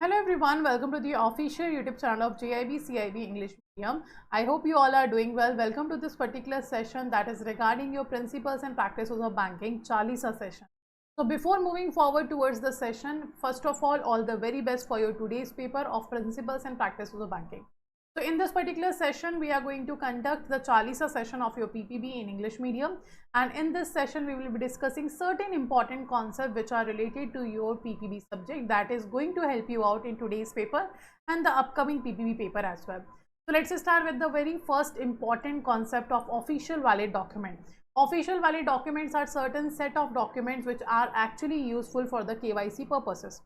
Hello everyone, welcome to the official YouTube channel of JIB CIB English Medium. I hope you all are doing well. Welcome to this particular session that is regarding your principles and practices of banking, Chalisa session. So before moving forward towards the session, first of all the very best for your today's paper of principles and practices of banking. So in this particular session, we are going to conduct the Chalisa session of your PPB in English medium, and in this session we will be discussing certain important concepts which are related to your PPB subject that is going to help you out in today's paper and the upcoming PPB paper as well. So let's start with the very first important concept of official valid document. Official valid documents are certain set of documents which are actually useful for the KYC purposes.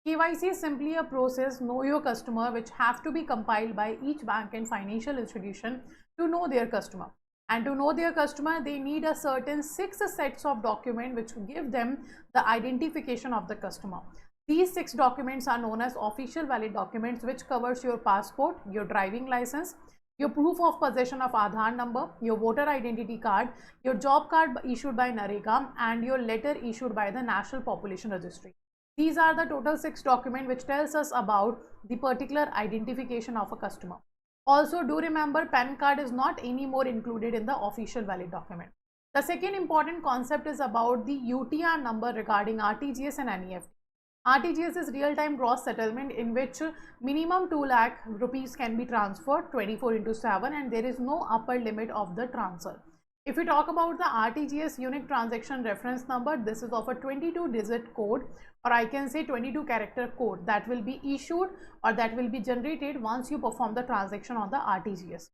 KYC is simply a process, know your customer, which have to be compiled by each bank and financial institution to know their customer. And to know their customer, they need a certain 6 sets of documents which give them the identification of the customer. These 6 documents are known as official valid documents, which covers your passport, your driving license, your proof of possession of Aadhaar number, your voter identity card, your job card issued by NREGA, and your letter issued by the National Population Registry. These are the total 6 documents which tells us about the particular identification of a customer. Also, do remember PAN card is not anymore included in the official valid document. The second important concept is about the UTR number regarding RTGS and NEFT. RTGS is real-time gross settlement in which minimum 2 lakh rupees can be transferred 24/7 and there is no upper limit of the transfer. If we talk about the RTGS unique transaction reference number, this is of a 22-digit code, or I can say 22-character code that will be issued or that will be generated once you perform the transaction on the RTGS.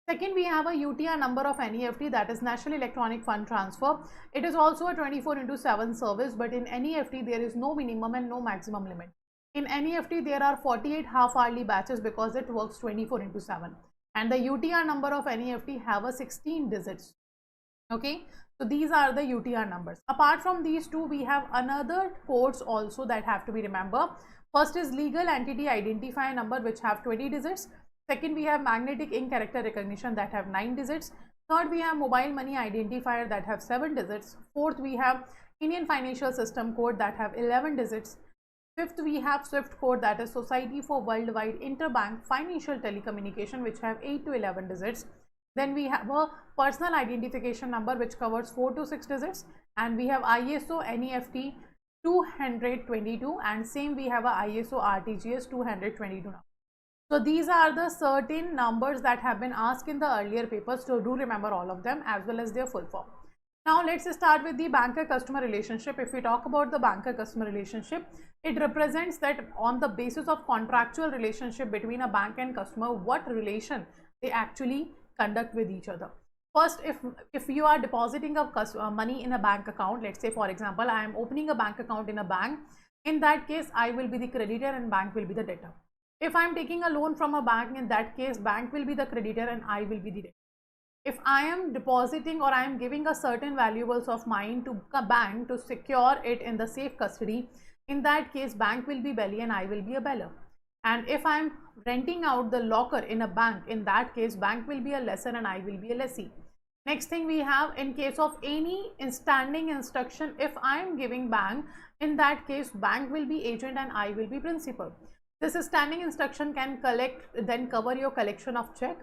Second, we have a UTR number of NEFT, that is National Electronic Fund Transfer. It is also a 24/7 service, but in NEFT there is no minimum and no maximum limit. In NEFT there are 48 half-hourly batches because it works 24/7, and the UTR number of NEFT have a 16 digits. Okay, so these are the UTR numbers. Apart from these two, we have another codes also that have to be remembered. First is legal entity identifier number, which have 20 digits. Second, we have magnetic ink character recognition that have 9 digits. Third, we have mobile money identifier that have 7 digits. Fourth, we have Indian Financial System code that have 11 digits. Fifth, we have SWIFT code, that is Society for Worldwide Interbank Financial Telecommunication, which have 8 to 11 digits. Then we have a personal identification number which covers 4 to 6 digits, and we have ISO NEFT 222, and same we have a ISO RTGS 222 now. So these are the certain numbers that have been asked in the earlier papers, so do remember all of them as well as their full form. Now let's start with the banker-customer relationship. If we talk about the banker-customer relationship, it represents that on the basis of contractual relationship between a bank and customer, what relation they actually conduct with each other. First, if you are depositing a money in a bank account, let's say for example I am opening a bank account in a bank, in that case I will be the creditor and bank will be the debtor. If I am taking a loan from a bank, in that case bank will be the creditor and I will be the debtor. If I am depositing or I am giving a certain valuables of mine to a bank to secure it in the safe custody, in that case bank will be belly and I will be a beller. And if I am renting out the locker in a bank, in that case bank will be a lessor and I will be a lessee. Next thing we have, in case of any standing instruction, if I am giving bank, in that case bank will be agent and I will be principal. This standing instruction can cover your collection of check.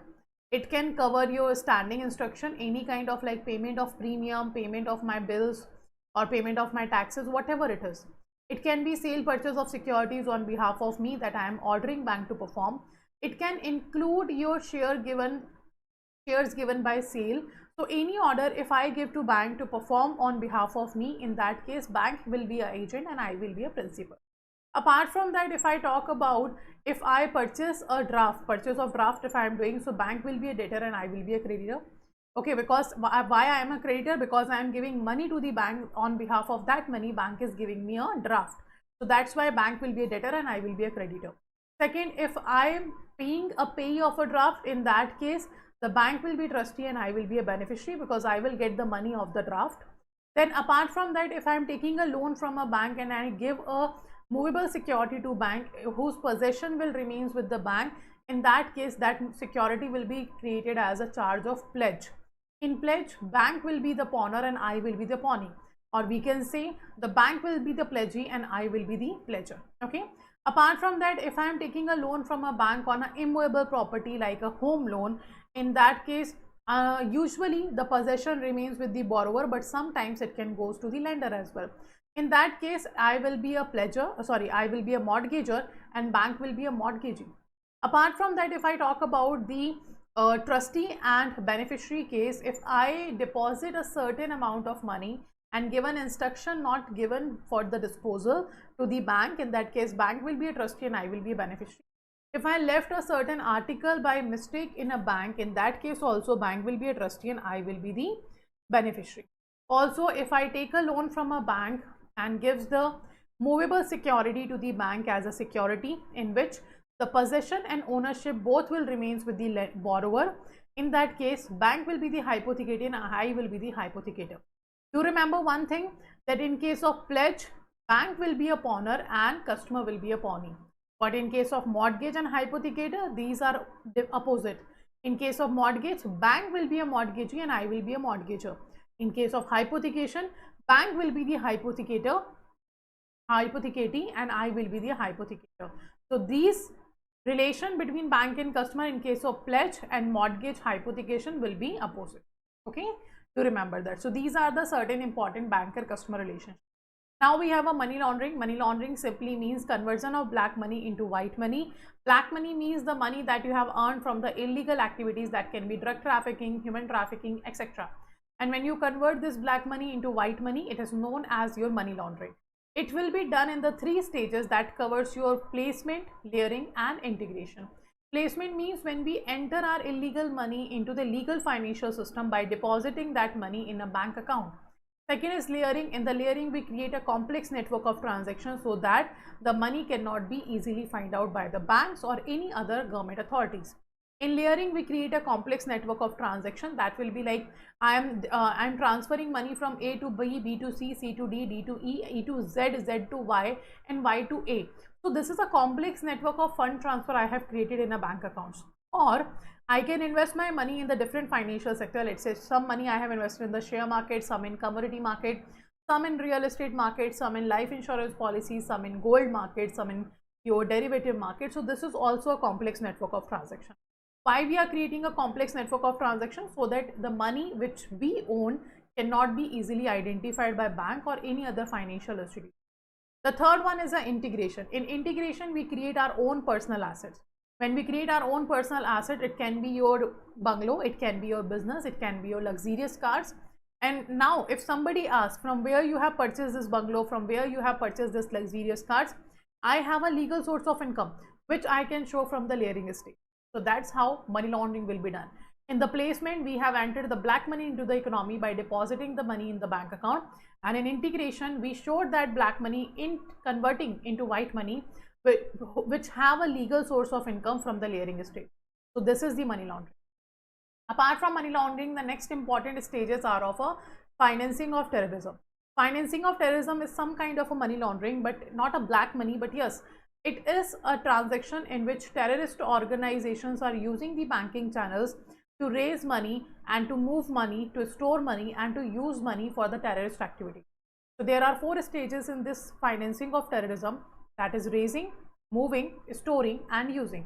It can cover your standing instruction, any kind of like payment of premium, payment of my bills or payment of my taxes, whatever it is. It can be sale purchase of securities on behalf of me that I am ordering bank to perform. It can include your shares given by sale. So any order if I give to bank to perform on behalf of me, in that case bank will be an agent and I will be a principal. Apart from that, if I talk about if I purchase of draft if I am doing, so bank will be a debtor and I will be a creditor. Okay, because why I am a creditor? Because I am giving money to the bank, on behalf of that money bank is giving me a draft. So that's why bank will be a debtor and I will be a creditor. Second, if I am paying a payee of a draft, in that case the bank will be trustee and I will be a beneficiary because I will get the money of the draft. Then apart from that, if I am taking a loan from a bank and I give a movable security to bank whose possession will remains with the bank, in that case that security will be created as a charge of pledge. In pledge, bank will be the pawner and I will be the pawnee, or we can say the bank will be the pledgee and I will be the pledger. Okay, Apart from that, if I am taking a loan from a bank on an immovable property like a home loan, in that case, usually the possession remains with the borrower, but sometimes it can goes to the lender as well. In that case, I will be a pledger, I will be a mortgager and bank will be a mortgagee. Apart from that, if I talk about the trustee and beneficiary case, if I deposit a certain amount of money and give an instruction not given for the disposal to the bank, in that case bank will be a trustee and I will be a beneficiary. If I left a certain article by mistake in a bank, in that case also bank will be a trustee and I will be the beneficiary. Also, if I take a loan from a bank and gives the movable security to the bank as a security, in which the possession and ownership both will remains with the borrower, in that case bank will be the hypothecator and I will be the hypothecator. Do remember one thing, that in case of pledge, bank will be a pawner and customer will be a pawnee. But in case of mortgage and hypothecator, these are the opposite. In case of mortgage, bank will be a mortgagee and I will be a mortgager. In case of hypothecation, bank will be the hypothecatee and I will be the hypothecator. So these relation between bank and customer in case of pledge and mortgage hypothecation will be opposite. Okay, to remember that. So these are the certain important banker customer relationship. Now we have a money laundering. Money laundering simply means conversion of black money into white money. Black money means the money that you have earned from the illegal activities, that can be drug trafficking, human trafficking, etc. And when you convert this black money into white money, it is known as your money laundering. It will be done in the 3 stages that covers your placement, layering and integration. Placement means when we enter our illegal money into the legal financial system by depositing that money in a bank account. Second is layering. In the layering, we create a complex network of transactions so that the money cannot be easily found out by the banks or any other government authorities. In layering, we create a complex network of transaction that will be like I'm transferring money from A to B, B to C, C to D, D to E, E to Z, Z to Y and Y to A. So this is a complex network of fund transfer I have created in a bank account. Or I can invest my money in the different financial sector. Let's say some money I have invested in the share market, some in commodity market, some in real estate market, some in life insurance policies, some in gold market, some in your derivative market. So this is also a complex network of transaction. Why we are creating a complex network of transactions? So that the money which we own cannot be easily identified by bank or any other financial institution. The third one is integration. In integration, we create our own personal assets. When we create our own personal asset, it can be your bungalow, it can be your business, it can be your luxurious cars. And now if somebody asks from where you have purchased this bungalow, from where you have purchased this luxurious cars, I have a legal source of income which I can show from the layering stage. So that's how money laundering will be done. In the placement, we have entered the black money into the economy by depositing the money in the bank account. And in integration, we showed that black money in converting into white money, which have a legal source of income from the layering stage. So this is the money laundering. Apart from money laundering, the next important stages are of a financing of terrorism. Financing of terrorism is some kind of a money laundering, but not a black money, but yes, it is a transaction in which terrorist organizations are using the banking channels to raise money and to move money, to store money and to use money for the terrorist activity. So there are 4 stages in this financing of terrorism, that is raising, moving, storing and using.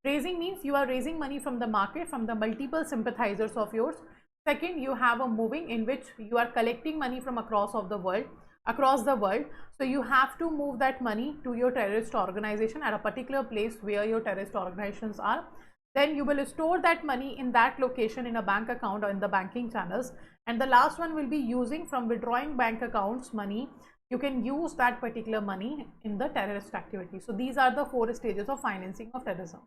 Raising means you are raising money from the market, from the multiple sympathizers of yours. Second, you have a moving, in which you are collecting money from across the world. So you have to move that money to your terrorist organization at a particular place where your terrorist organizations are. Then you will store that money in that location in a bank account or in the banking channels. And the last one will be using, from withdrawing bank accounts money, you can use that particular money in the terrorist activity. So these are the 4 stages of financing of terrorism.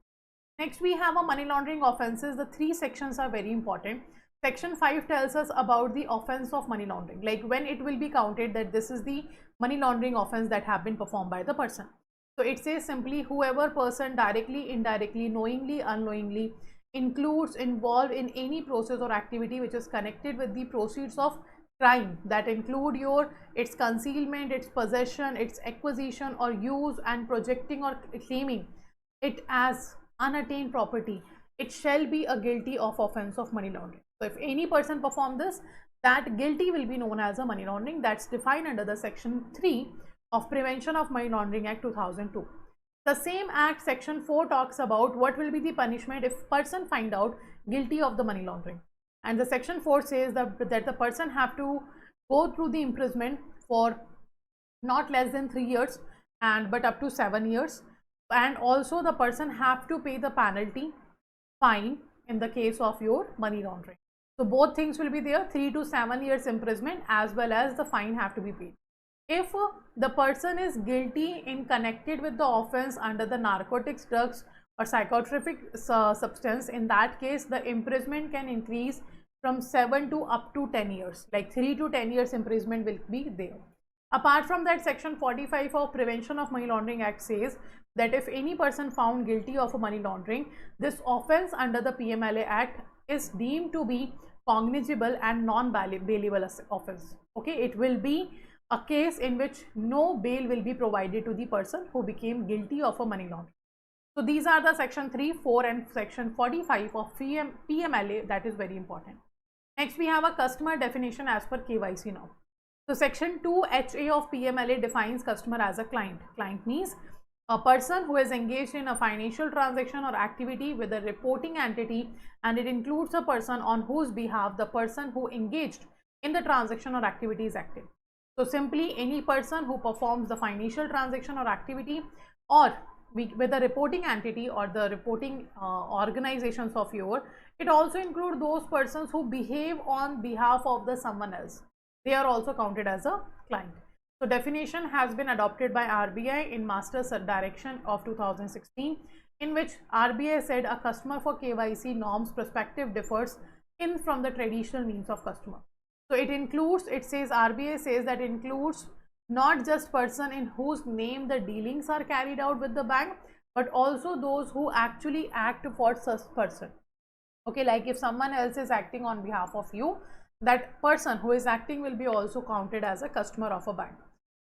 Next, we have a money laundering offenses. The 3 sections are very important. Section 5 tells us about the offense of money laundering, like when it will be counted that this is the money laundering offense that have been performed by the person. So it says simply, whoever person directly, indirectly, knowingly, unknowingly involved in any process or activity which is connected with the proceeds of crime, that include its concealment, its possession, its acquisition or use, and projecting or claiming it as unattained property, it shall be a guilty of offense of money laundering. So if any person perform this, that guilty will be known as a money laundering. That's defined under the section 3 of Prevention of Money Laundering Act 2002. The same act section 4 talks about what will be the punishment if person find out guilty of the money laundering. And the section 4 says that the person have to go through the imprisonment for not less than 3 years and but up to 7 years, and also the person have to pay the penalty fine in the case of your money laundering. So both things will be there, 3 to 7 years imprisonment as well as the fine have to be paid. If the person is guilty in connected with the offense under the narcotics, drugs or psychotropic substance, in that case the imprisonment can increase from 7 to up to 10 years, like 3 to 10 years imprisonment will be there. Apart from that, section 45 of Prevention of Money Laundering Act says that if any person found guilty of a money laundering, this offense under the PMLA Act is deemed to be cognizable and non-bailable offense. Okay, it will be a case in which no bail will be provided to the person who became guilty of a money laundering. So these are the section 3, 4 and section 45 of PMLA, that is very important. Next we have a customer definition as per KYC now. So section 2HA of PMLA defines customer as a client. Client means a person who is engaged in a financial transaction or activity with a reporting entity, and it includes a person on whose behalf the person who engaged in the transaction or activity is active. So simply any person who performs the financial transaction or activity or with the reporting entity or the reporting organizations of your, it also includes those persons who behave on behalf of the someone else. They are also counted as a client. So definition has been adopted by RBI in Master's Direction of 2016, in which RBI said a customer for KYC norms perspective differs from the traditional means of customer. So it includes, it says, RBI says that includes not just person in whose name the dealings are carried out with the bank, but also those who actually act for such person. Okay, like if someone else is acting on behalf of you, that person who is acting will be also counted as a customer of a bank.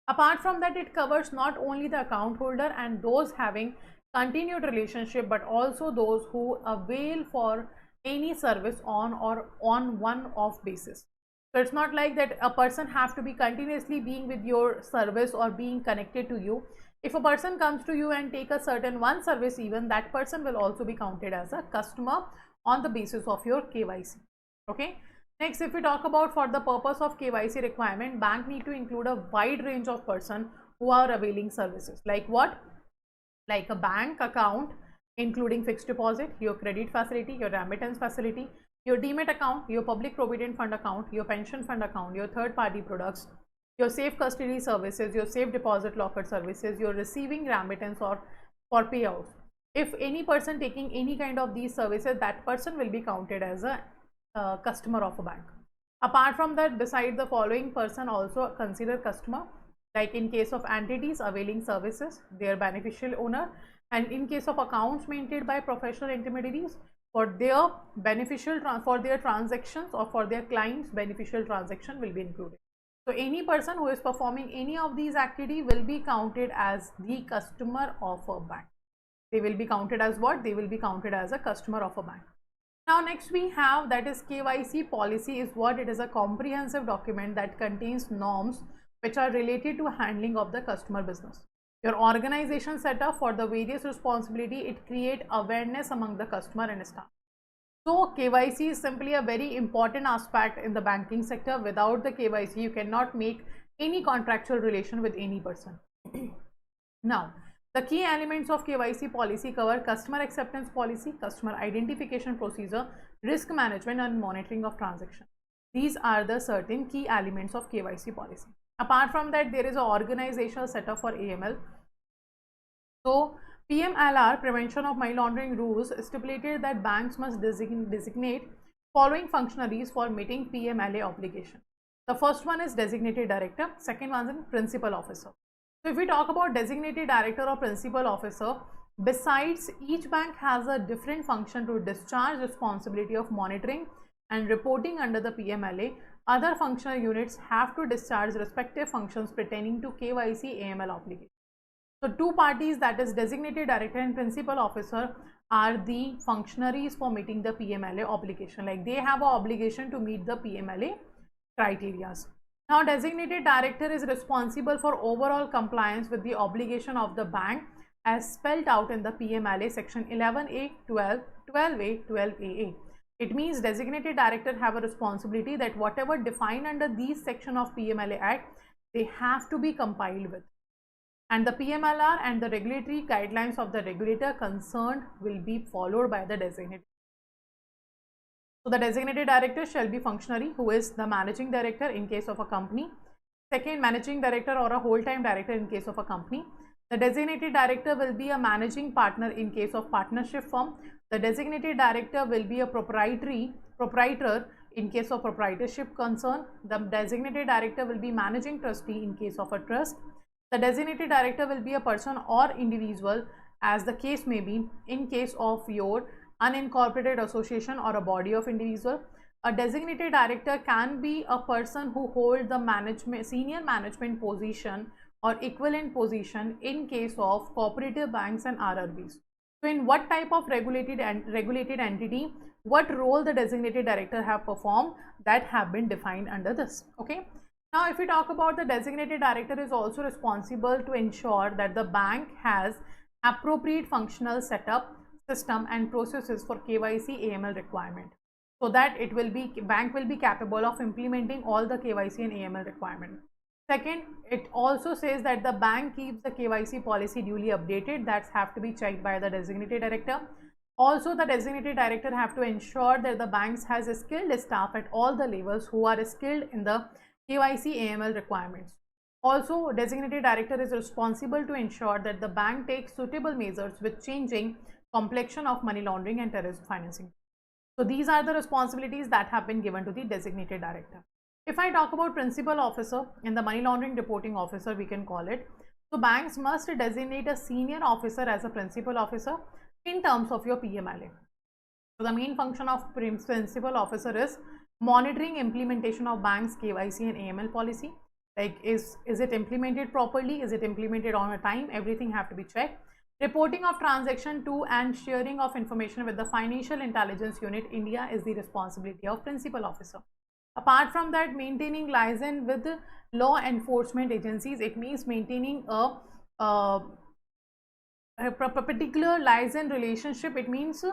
Apart from that, it covers not only the account holder and those having continued relationship, but also those who avail for any service on or on one-off basis. So it's not like that a person have to be continuously being with your service or being connected to you. If a person comes to you and take a certain one service, even that person will also be counted as a customer on the basis of your KYC. Okay. Next, if we talk about for the purpose of KYC requirement, bank need to include a wide range of person who are availing services. Like what? Like a bank account, including fixed deposit, your credit facility, your remittance facility, your demat account, your public provident fund account, your pension fund account, your third party products, your safe custody services, your safe deposit locker services, your receiving remittance or for payouts. If any person taking any kind of these services, that person will be counted as a customer of a bank. Apart from that, beside the following person also consider customer, like in case of entities availing services, their beneficial owner, and in case of accounts maintained by professional intermediaries for their beneficial for their transactions or for their clients beneficial transaction will be included. So any person who is performing any of these activity will be counted as the customer of a bank. They will be counted as what? They will be counted as a customer of a bank. Now next we have, that is KYC policy is what? It is a comprehensive document that contains norms which are related to handling of the customer business. Your organization setup for the various responsibility, it create awareness among the customer and staff. So KYC is simply a very important aspect in the banking sector. Without the KYC, you cannot make any contractual relation with any person. Now, the key elements of KYC policy cover customer acceptance policy, customer identification procedure, risk management and monitoring of transactions. These are the certain key elements of KYC policy. Apart from that, there is an organizational setup for AML. So PMLR, Prevention of Money Laundering rules, stipulated that banks must designate following functionaries for meeting PMLA obligation. The first one is designated director, second one is principal officer. So if we talk about designated director or principal officer, besides each bank has a different function to discharge responsibility of monitoring and reporting under the PMLA, other functional units have to discharge respective functions pertaining to KYC AML obligation. So two parties, that is designated director and principal officer, are the functionaries for meeting the PMLA obligation. Like they have an obligation to meet the PMLA criteria. Now designated director is responsible for overall compliance with the obligation of the bank as spelled out in the PMLA section 11A, 12, 12A, 12AA. It means designated director have a responsibility that whatever defined under these section of PMLA Act, they have to be compiled with. And the PMLR and the regulatory guidelines of the regulator concerned will be followed by the designated. So the designated director shall be functionary who is the managing director in case of a company. Second, managing director or a whole-time director in case of a company. The designated director will be a managing partner in case of partnership firm. The designated director will be a proprietor in case of proprietorship concern. The designated director will be managing trustee in case of a trust. The designated director will be a person or individual as the case may be in case of your unincorporated association or a body of individual. A designated director can be a person who holds the senior management position or equivalent position in case of cooperative banks and RRBs. So in what type of regulated entity, what role the designated director have performed, that have been defined under this. Okay. Now if we talk about the designated director is also responsible to ensure that the bank has appropriate functional setup, system and processes for KYC AML requirement, so that bank will be capable of implementing all the KYC and AML requirement. Second, it also says that the bank keeps the KYC policy duly updated. That have to be checked by the designated director. Also, the designated director have to ensure that the banks has a skilled staff at all the levels who are skilled in the KYC AML requirements. Also, designated director is responsible to ensure that the bank takes suitable measures with changing complexion of money laundering and terrorism financing. So these are the responsibilities that have been given to the designated director. If I talk about principal officer in the money laundering reporting officer, we can call it. So banks must designate a senior officer as a principal officer in terms of your PMLA. So the main function of principal officer is monitoring implementation of banks KYC and AML policy. Like is it implemented properly? Is it implemented on a time? Everything have to be checked. Reporting of transaction to and sharing of information with the Financial Intelligence Unit India is the responsibility of principal officer. Apart from that, maintaining liaison with law enforcement agencies. It means maintaining a particular liaison relationship. It means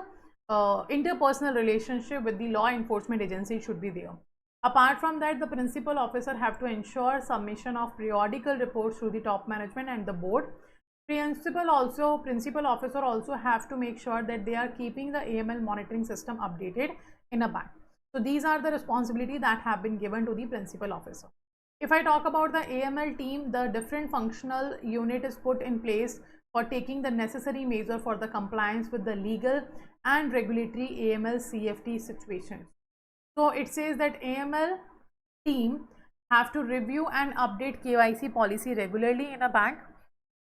interpersonal relationship with the law enforcement agency should be there. Apart from that, the principal officer have to ensure submission of periodical reports to the top management and the board. Principal officer also have to make sure that they are keeping the AML monitoring system updated in a bank. So these are the responsibilities that have been given to the principal officer. If I talk about the AML team, the different functional unit is put in place for taking the necessary measure for the compliance with the legal and regulatory AML CFT situations. So it says that AML team have to review and update KYC policy regularly in a bank.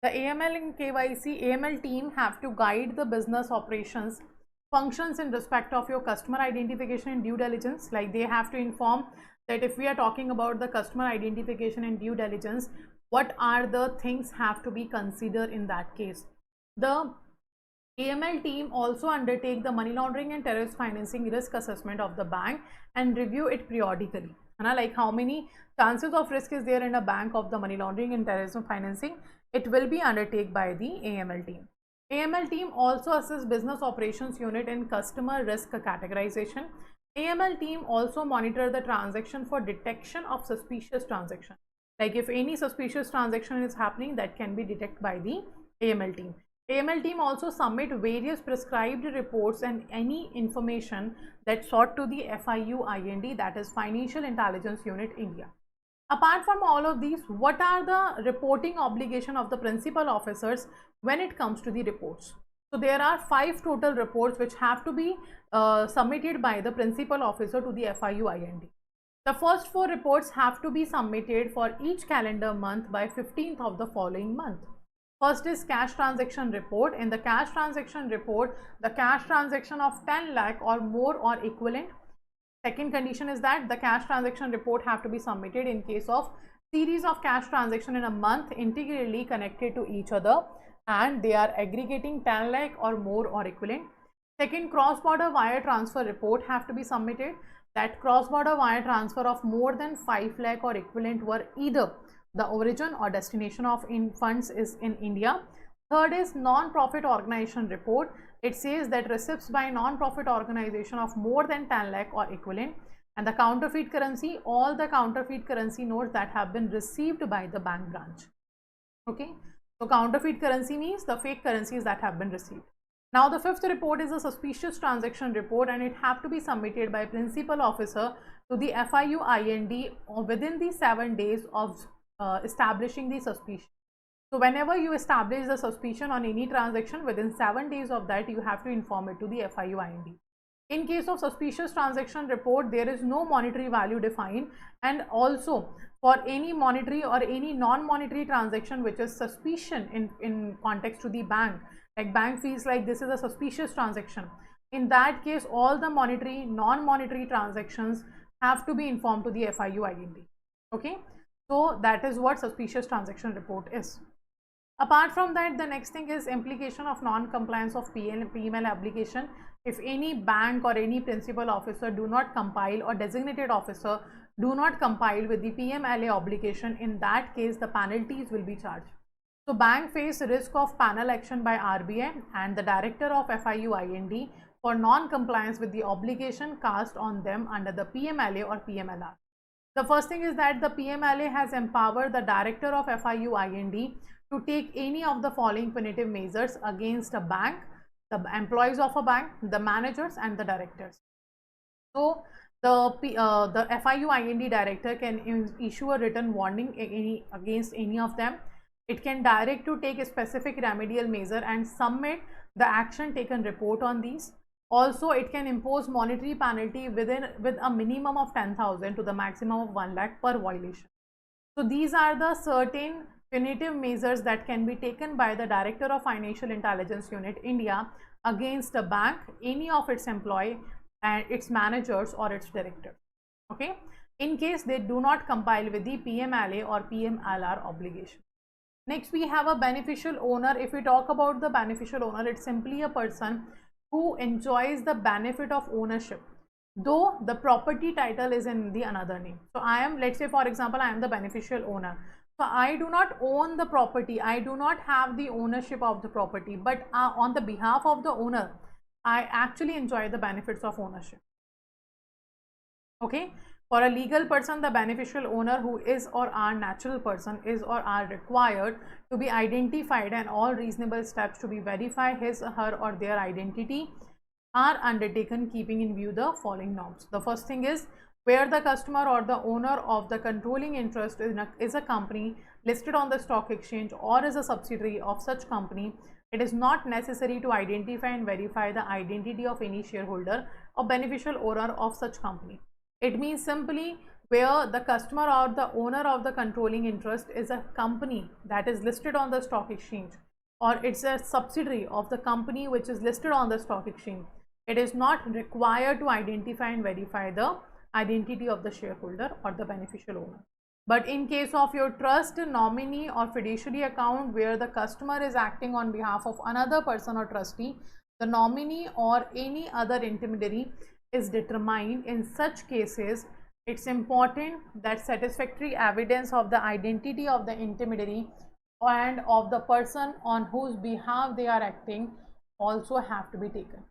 The AML and AML team have to guide the business operations functions in respect of your customer identification and due diligence. Like they have to inform that if we are talking about the customer identification and due diligence, what are the things have to be considered in that case. The AML team also undertake the money laundering and terrorist financing risk assessment of the bank and review it periodically. Like how many chances of risk is there in a bank of the money laundering and terrorism financing, it will be undertaken by the AML team. AML team also assists business operations unit in customer risk categorization. AML team also monitor the transaction for detection of suspicious transaction. Like if any suspicious transaction is happening, that can be detected by the AML team. AML team also submit various prescribed reports and any information that sought to the FIU-IND, that is Financial Intelligence Unit India. Apart from all of these, what are the reporting obligation of the principal officers when it comes to the reports? So there are 5 total reports which have to be submitted by the principal officer to the FIU-IND. The first 4 reports have to be submitted for each calendar month by 15th of the following month. First is cash transaction report. In the cash transaction report, the cash transaction of 10 lakh or more or equivalent. Second condition is that the cash transaction report have to be submitted in case of series of cash transaction in a month integrally connected to each other and they are aggregating 10 lakh or more or equivalent. Second, cross-border wire transfer report have to be submitted, that cross-border wire transfer of more than 5 lakh or equivalent were either the origin or destination of funds is in India. Third is non-profit organization report. It says that receipts by non-profit organization of more than 10 lakh or equivalent. And the counterfeit currency, all the counterfeit currency notes that have been received by the bank branch. Okay, so counterfeit currency means the fake currencies that have been received. Now the fifth report is a suspicious transaction report, and it have to be submitted by principal officer to the FIU IND within the 7 days of establishing the suspicion. So whenever you establish the suspicion on any transaction, within 7 days of that you have to inform it to the FIU IND. In case of suspicious transaction report, there is no monetary value defined, and also for any monetary or any non-monetary transaction which is suspicion in context to the bank, like bank feels like this is a suspicious transaction, in that case all the monetary, non-monetary transactions have to be informed to the FIU IND. Okay, so that is what suspicious transaction report is. Apart from that, the next thing is implication of non-compliance of PML application. If any bank or any principal officer do not compile, or designated officer do not compile with the PMLA obligation, in that case the penalties will be charged. So bank face risk of panel action by RBI and the director of FIU IND for non-compliance with the obligation cast on them under the PMLA or PMLR. The first thing is that the PMLA has empowered the director of FIU IND to take any of the following punitive measures against a bank, the employees of a bank, the managers and the directors. So the FIU IND director can issue a written warning against any of them. It can direct to take a specific remedial measure and submit the action taken report on these. Also, it can impose monetary penalty with a minimum of 10,000 to the maximum of 1 lakh per violation. So these are the certain punitive measures that can be taken by the Director of Financial Intelligence Unit India against a bank, any of its employee and its managers or its directors. Okay, in case they do not compile with the PMLA or PMLR obligation. Next, we have a beneficial owner. If we talk about the beneficial owner, it's simply a person who enjoys the benefit of ownership, though the property title is in the another name. So I am, let's say for example, I am the beneficial owner. So I do not own the property, I do not have the ownership of the property, but on the behalf of the owner, I actually enjoy the benefits of ownership. Okay, for a legal person, the beneficial owner who is or are natural person is or are required to be identified, and all reasonable steps to be verify his, her or their identity are undertaken keeping in view the following norms. The first thing is, where the customer or the owner of the controlling interest is a company listed on the stock exchange or is a subsidiary of such company, it is not necessary to identify and verify the identity of any shareholder or beneficial owner of such company. It means simply where the customer or the owner of the controlling interest is a company that is listed on the stock exchange, or it's a subsidiary of the company which is listed on the stock exchange, it is not required to identify and verify the identity of the shareholder or the beneficial owner. But in case of your trust, nominee or fiduciary account where the customer is acting on behalf of another person or trustee, the nominee or any other intermediary is determined. In such cases, it's important that satisfactory evidence of the identity of the intermediary and of the person on whose behalf they are acting also have to be taken.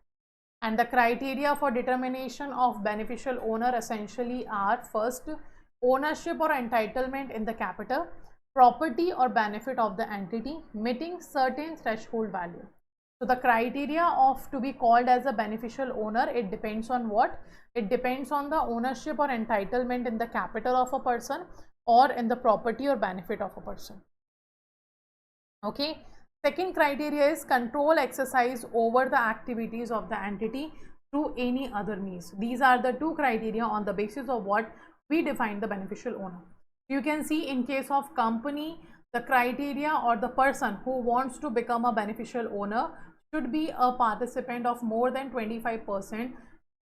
And the criteria for determination of beneficial owner essentially are: first, ownership or entitlement in the capital, property or benefit of the entity meeting certain threshold value. So the criteria of to be called as a beneficial owner, it depends on what? It depends on the ownership or entitlement in the capital of a person or in the property or benefit of a person. Okay. Second criteria is control exercised over the activities of the entity through any other means. These are the two criteria on the basis of what we define the beneficial owner. You can see in case of company, the criteria or the person who wants to become a beneficial owner should be a participant of more than 25%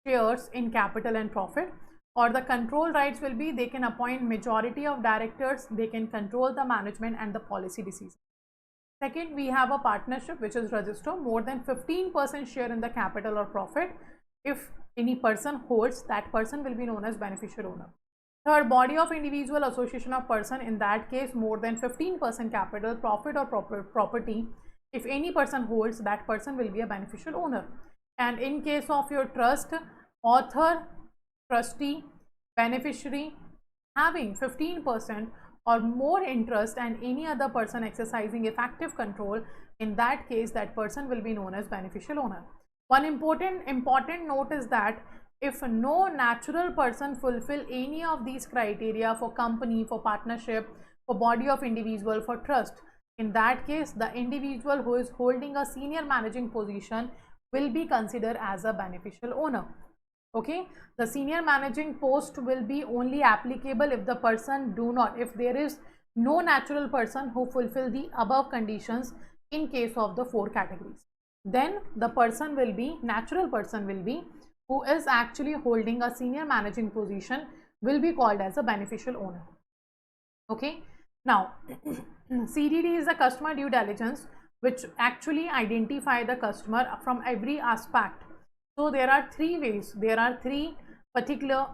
shares in capital and profit, or the control rights will be they can appoint majority of directors, they can control the management and the policy decisions. Second, we have a partnership which is registered more than 15% share in the capital or profit. If any person holds, that person will be known as beneficial owner. Third, body of individual, association of person, in that case more than 15% capital, profit or property. If any person holds, that person will be a beneficial owner. And in case of your trust, author, trustee, beneficiary having 15% or more interest and any other person exercising effective control, in that case that person will be known as beneficial owner. One important note is that if no natural person fulfill any of these criteria for company, for partnership, for body of individual, for trust, in that case the individual who is holding a senior managing position will be considered as a beneficial owner. Okay, the senior managing post will be only applicable if the person if there is no natural person who fulfill the above conditions in case of the 4 categories. Then the person will be, natural person will be, who is actually holding a senior managing position, will be called as a beneficial owner. Okay, now CDD is a customer due diligence which actually identify the customer from every aspect. So there are 3 ways, there are 3 particular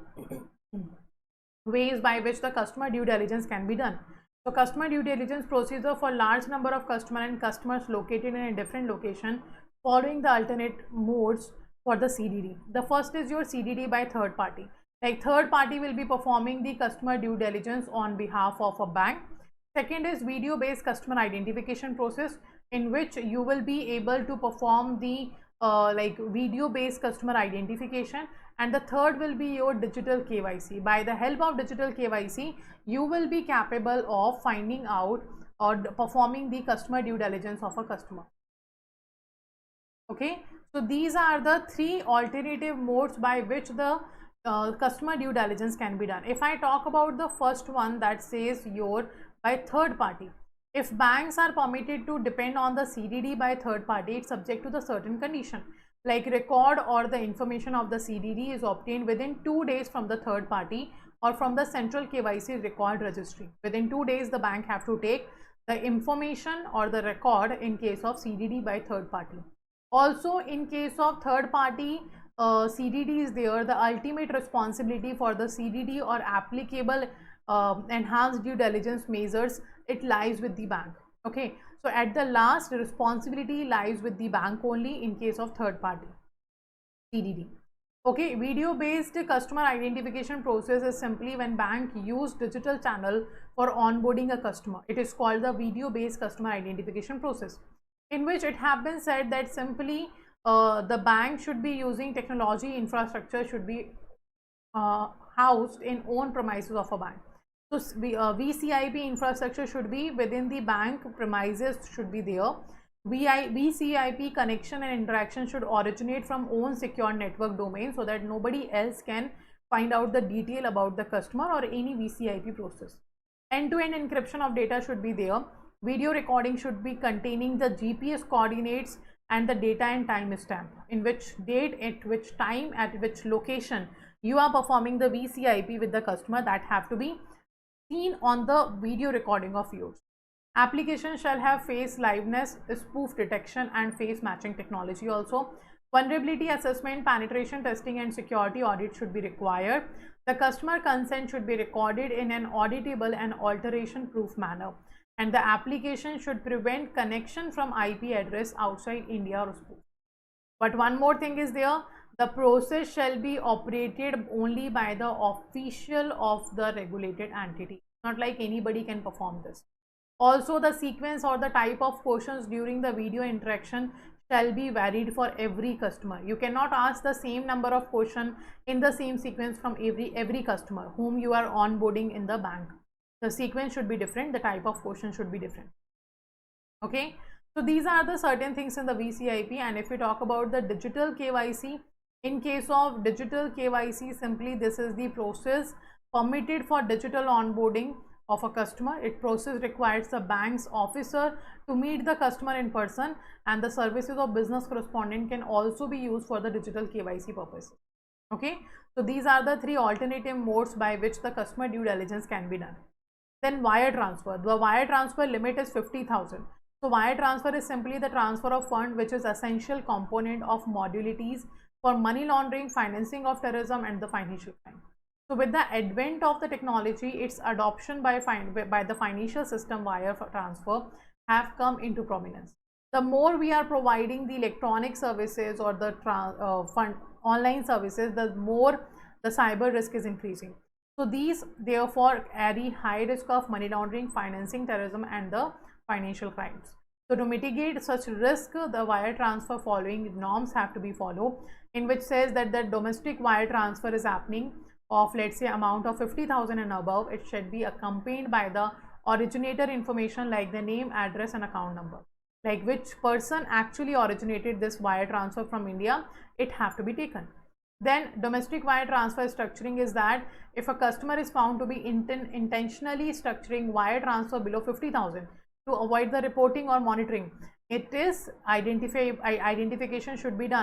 ways by which the customer due diligence can be done. So customer due diligence procedure for large number of customer and customers located in a different location, following the alternate modes for the CDD. The first is your CDD by third party. Like third party will be performing the customer due diligence on behalf of a bank. Second is video based customer identification process, in which you will be able to perform the like video based customer identification. And the third will be your digital KYC. By the help of digital KYC, you will be capable of finding out or performing the customer due diligence of a customer. Okay, so these are the 3 alternative modes by which the customer due diligence can be done. If I talk about the first one, that says your by third party, if banks are permitted to depend on the CDD by third party, it's subject to the certain condition, like record or the information of the CDD is obtained within 2 days from the third party or from the central KYC record registry. Within 2 days the bank have to take the information or the record in case of CDD by third party. Also in case of third party CDD is there, the ultimate responsibility for the CDD or applicable enhanced due diligence measures, it lies with the bank. Okay, so at the last, responsibility lies with the bank only in case of third party CDD. Okay, video based customer identification process is simply when bank use digital channel for onboarding a customer. It is called the video based customer identification process, in which it has been said that simply the bank should be using technology infrastructure, should be housed in own premises of a bank. So VCIP infrastructure should be within the bank premises, should be there. VCIP connection and interaction should originate from own secure network domain, so that nobody else can find out the detail about the customer or any VCIP process. End-to-end encryption of data should be there. Video recording should be containing the GPS coordinates and the data and time stamp, in which date, at which time, at which location you are performing the VCIP with the customer, that have to be seen on the video recording of yours. Application shall have face liveness, spoof detection and face matching technology also. Vulnerability assessment, penetration testing and security audit should be required. The customer consent should be recorded in an auditable and alteration proof manner. And the application should prevent connection from IP address outside India or spoof. But one more thing is there, the process shall be operated only by the official of the regulated entity. Not like anybody can perform this. Also, the sequence or the type of questions during the video interaction shall be varied for every customer. You cannot ask the same number of questions in the same sequence from every customer whom you are onboarding in the bank. The sequence should be different, the type of question should be different. Okay, so these are the certain things in the VCIP. And if we talk about the digital KYC, in case of digital KYC, simply this is the process permitted for digital onboarding of a customer. It process requires the bank's officer to meet the customer in person, and the services of business correspondent can also be used for the digital KYC purpose. Okay, so these are the 3 alternative modes by which the customer due diligence can be done. Then wire transfer. The wire transfer limit is 50,000. So wire transfer is simply the transfer of fund, which is essential component of modalities for money laundering, financing of terrorism and the financial crime. So with the advent of the technology, its adoption by the financial system wire transfer have come into prominence. the more we are providing the electronic services or the online services, the more the cyber risk is increasing. So these therefore carry high risk of money laundering, financing terrorism, and the financial crimes. So to mitigate such risk, the wire transfer following norms have to be followed, in which says that the domestic wire transfer is happening of, let's say, amount of 50,000 and above. It should be accompanied by the originator information like the name, address, and account number, like which person actually originated this wire transfer from India. It have to be taken. Then domestic wire transfer structuring is that if a customer is found to be intentionally structuring wire transfer below 50,000 to avoid the reporting or monitoring, it is identification should be done.